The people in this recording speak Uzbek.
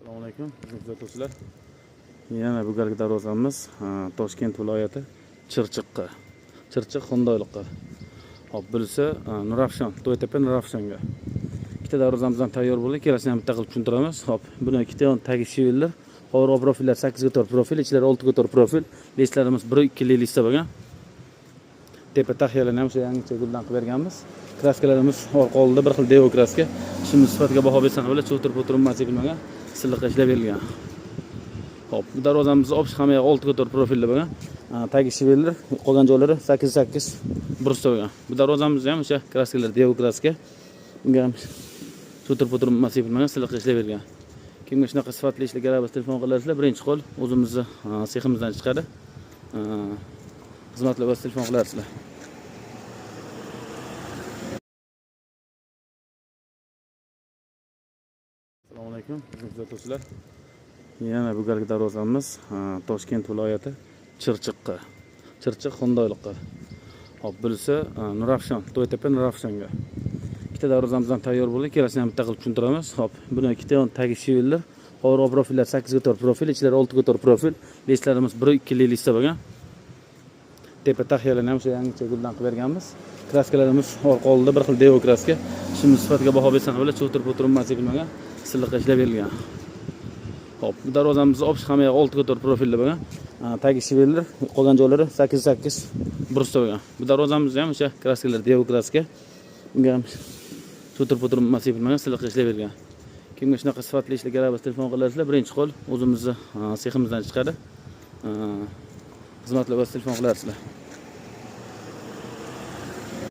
Assalomu alaykum, kuzatuvchilar. Yana bu galgi darvozamiz Toshkent viloyati Chirchiqqa. Chirchiq Xondoyliqqa. Hop, birisi Nurafshon, To'ytepa Nurafshonga. Ikkita darvozamizdan tayyor bo'ldi. Ikkalasini ham bitta qilib tushuntiramiz. Hop, buni ikkita yon tagi shivellar, qovurg'a profillar 8 ga tor profil, ichlari 6 ga tor profil. Leslarimiz 1-2 lista bo'lgan. Tepa taxiyalarni ham o'sha yangicha guldan qilib berganmiz. Kraskalarimiz orqa oldida bir xil devo kraska. Ishimiz sifatiga baho bersam bo'la, cho'tirib masifilmagan, silliqqa ishlab berilgan. Hop, bu darvozamizni optik hammaga 6 ga tor profilda bo'lgan. Tagi shivellar, qolgan joylari 8 brusda bo'lgan. Bu darvozamiz ham o'sha kraskalar devo kraska. Bunga ham cho'tirib masifilmagan, silliqqa ishlab berilgan. Kimga shunaqa sifatli ishlar kerak bo'lsa telefon qilasizlar, birinchi qo'l o'zimizni seximizdan chiqadi. Xizmatlar va telefon qilasizlar. Assalomu alaykum, kuzatuvchilar. Yana bu galgi darvozamiz Toshkent viloyati Chirchiqqa. Chirchiq Xondoyliqqa. Hop, birisi Nurafshon, To'ytepa Nurafshonga. Ikkita darvozamizdan tayyor bo'ldi. Ikkalasini ham bitta qilib tushuntiramiz. Hop, buni ikkita yon tagi shivellar, qovurg'a profillar 8 ga tor profil, ichlari 6 ga tor profil. Leslarimiz 1-2 lista bo'lgan. Tepa taxiyalarni ham o'sha yangicha guldan qilib berganmiz. Kraskalarimiz orqa oldida bir xil devo kraska. Ishimiz sifatiga baho bersam bo'la, cho'tirib masifilmagan, silliqqa ishlab berilgan. Hop, bu darvozamizni optik hammaga 6 ga tor profilda bo'lgan. Tagi shivellar, qolgan joylari 8 brusda bo'lgan. Bu darvozamiz ham o'sha kraskalar devo kraska. Bunga ham cho'tirib masifilmagan, silliqqa ishlab berilgan. Kimga shunaqa sifatli ishlar kerak bo'lsa telefon qilasizlar, birinchi qo'l o'zimizni seximizdan chiqadi. Xizmatlar va telefon qilasizlar.